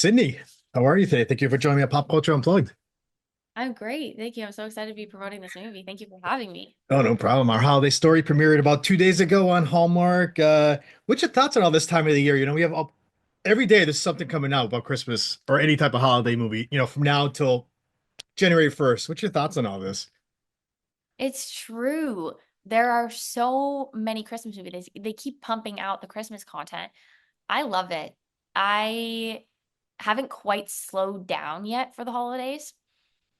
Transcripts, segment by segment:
Sydney, how are you today? Thank you for joining me at Pop Culture Unplugged. I'm great. Thank you. I'm so excited to be promoting this movie. Thank you for having me. Oh, no problem. Our holiday story premiered about 2 days ago on Hallmark. What's your thoughts on all this time of the year? We have every day there's something coming out about Christmas or any type of holiday movie, from now till January 1st. What's your thoughts on all this? It's true. There are so many Christmas movies. They keep pumping out the Christmas content. I love it. I haven't quite slowed down yet for the holidays.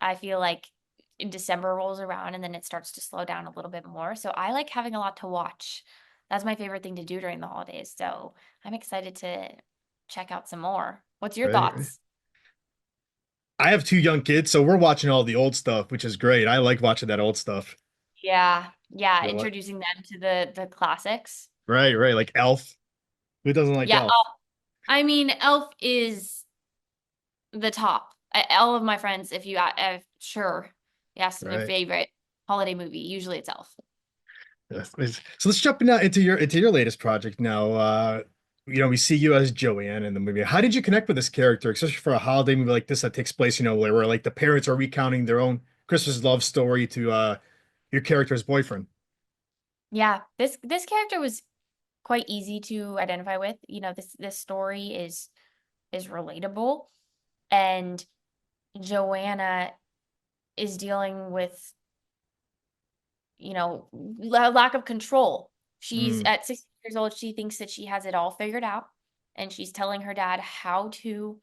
I feel like in December rolls around and then it starts to slow down a little bit more. So I like having a lot to watch. That's my favorite thing to do during the holidays. So I'm excited to check out some more. What's your Right, right. thoughts? I have two young kids, so we're watching all the old stuff, which is great. I like watching that old stuff. Yeah, yeah, You know what? introducing them to the classics. Right, right. Like Elf. Who doesn't like Yeah, Elf? I mean, Elf is the top. All of my friends, if you sure, yes, their Right. favorite holiday movie, usually it's Elf. Yes. So let's jump now into your latest project now. We see you as Joanne in the movie. How did you connect with this character, especially for a holiday movie like this that takes place, where like the parents are recounting their own Christmas love story to your character's boyfriend? Yeah, this character was quite easy to identify with. This story is relatable, and Joanna is dealing with lack of control. She's Mm, at 16 years old. She thinks that she has it all figured out, and she's telling her dad how to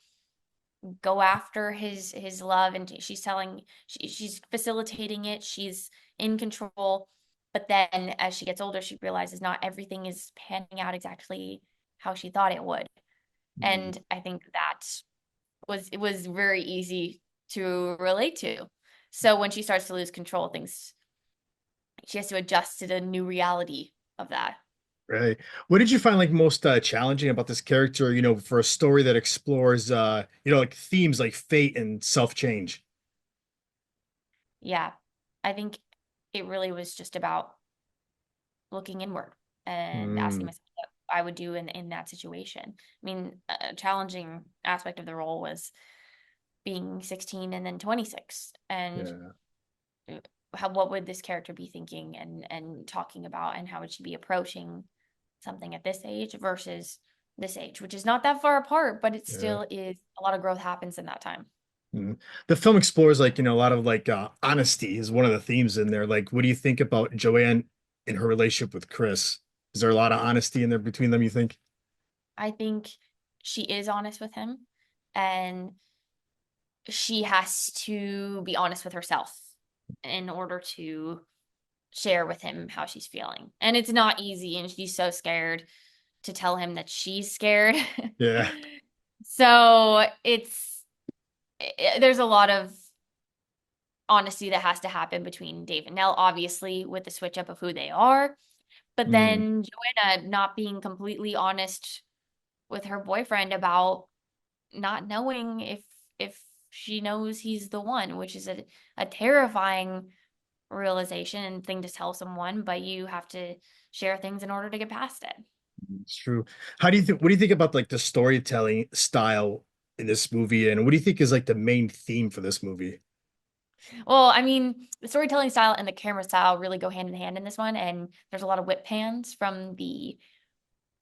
go after his love, and she's facilitating it. She's in control. But then as she gets older, she realizes not everything is panning out exactly how she thought it would. mm, And I think that it was very easy to relate to. So when she starts to lose control, things she has to adjust to the new reality of that. right. What did you find like most challenging about this character, for a story that explores like themes like fate and self-change? Yeah. I think it really was just about looking inward and asking Mm, myself what I would do in that situation. I mean, a challenging aspect of the role was being 16 and then 26, and yeah. what would this character be thinking and talking about, and how would she be approaching something at this age versus this age, which is not that far apart, but it Yeah. still is a lot of growth happens in that time. Mm. The film explores like, a lot of like honesty is one of the themes in there. Like, what do you think about Joanne in her relationship with Chris? Is there a lot of honesty in there between them, you think? I think she is honest with him, and she has to be honest with herself in order to share with him how she's feeling. And it's not easy, and she's so scared to tell him that she's scared. Yeah. So there's a lot of honesty that has to happen between Dave and Nell, obviously, with the switch up of who they are. But Mm, then Joanna not being completely honest with her boyfriend about not knowing if she knows he's the one, which is a terrifying realization and thing to tell someone, but you have to share things in order to get past it. it's true. What do you think about like the storytelling style in this movie? And what do you think is like the main theme for this movie? Well, I mean, the storytelling style and the camera style really go hand in hand in this one, and there's a lot of whip pans from the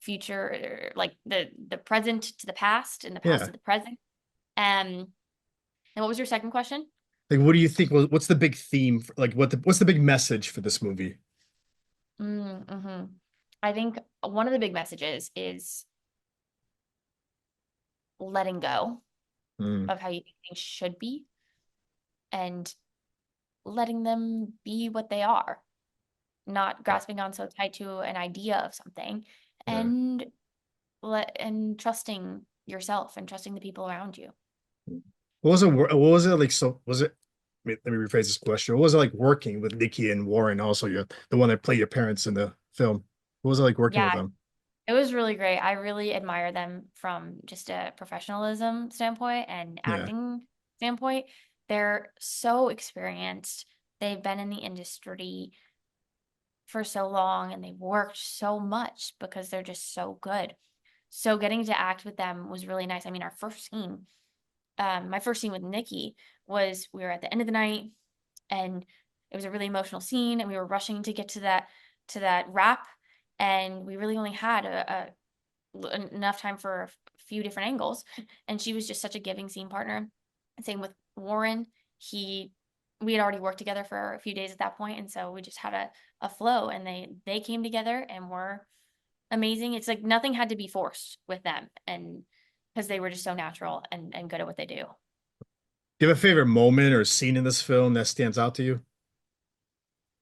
future, like the present to the past and the past Yeah. to the present. And what was your second question? Like, what do you think what's the big theme like what's the big message for this movie? Mm-hmm. I think one of the big messages is letting go Mm, of how you think things should be and letting them be what they are, not yeah. grasping on so tight to an idea of something, Yeah. and trusting yourself and trusting the people around you. What was it like? So was it? Let me rephrase this question. What was it like working with Nikki and Warren? Also, the one that played your parents in the film. What was it like working with Yeah, them? it was really great. I really admire them from just a professionalism standpoint and Yeah. acting standpoint. They're so experienced. They've been in the industry for so long and they've worked so much because they're just so good. So getting to act with them was really nice. I mean, our first scene, my first scene with Nikki was we were at the end of the night and it was a really emotional scene and we were rushing to get to that wrap and we really only had enough time for a few different angles and she was just such a giving scene partner. Same with Warren. He we had already worked together for a few days at that point and so we just had a flow and they came together and were amazing. It's like nothing had to be forced with them and because they were just so natural and good at what they do. Do you have a favorite moment or scene in this film that stands out to you?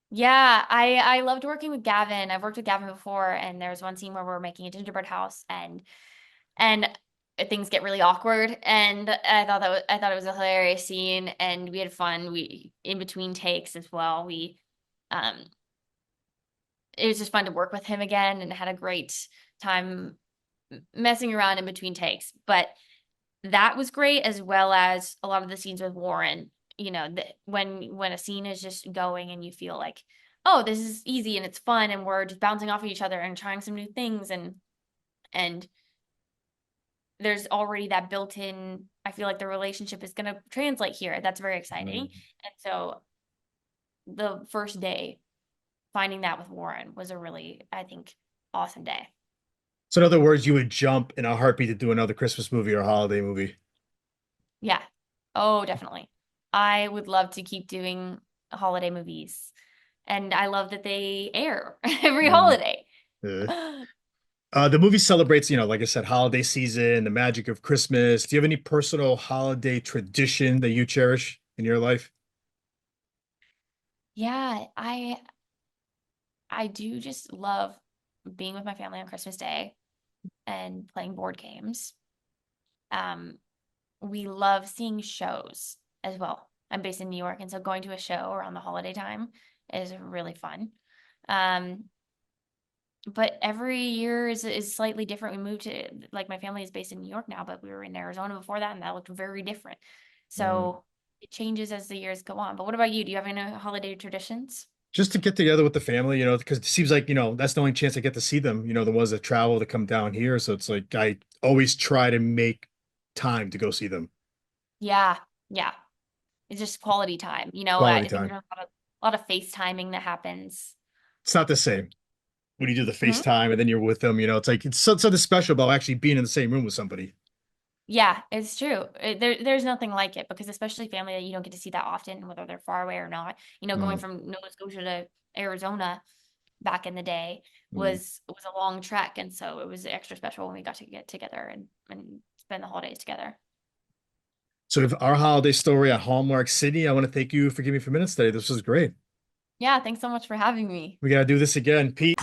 Yeah, I loved working with Gavin. I've worked with Gavin before, and there's one scene where we're making a gingerbread house, and things get really awkward. And I thought it was a hilarious scene, and we had fun. We in between takes as well. We um, it was just fun to work with him again, and had a great time messing around in between takes. But that was great, as well as a lot of the scenes with Warren. You know, when a scene is just going and you feel like, oh, this is easy and it's fun, and we're just bouncing off of each other and trying some new things, and there's already that built-in. I feel like the relationship is going to translate here. That's very exciting. Mm. And so the first day, finding that with Warren was a really, I think, awesome day. So in other words, you would jump in a heartbeat to do another Christmas movie or holiday movie. Yeah. Oh, definitely. I would love to keep doing holiday movies. And I love that they air every Mm. holiday. Uh, the movie celebrates, like I said, holiday season, the magic of Christmas. Do you have any personal holiday tradition that you cherish in your life? Yeah, I do just love being with my family on Christmas Day and playing board games. Um, we love seeing shows as well. I'm based in New York, and so going to a show around the holiday time is really fun. Um, but every year is slightly different. We moved to like my family is based in New York now, but we were in Arizona before that, and that looked very different. Mm. So it changes as the years go on. But what about you? Do you have any holiday traditions? Just to get together with the family, because it seems like, that's the only chance I get to see them, the ones that travel to come down here. So it's like I always try to make time to go see them. Yeah, yeah. It's just quality time. You know, Quality I think time. there's a lot of FaceTiming that happens. It's not the same when you do the Mhm. FaceTime and then you're with them, it's like it's something special about actually being in the same room with somebody. Yeah, it's true. There's nothing like it because especially family that you don't get to see that often, whether they're far away or not. You know, going Mm, from Nova Scotia to Arizona back in the day mm. was a long trek, and so it was extra special when we got to get together and spend the holidays together. So with our holiday story at Hallmark City, I want to thank you for giving me a few minutes today. This was great. Yeah, thanks so much for having me. We got to do this again. Pete.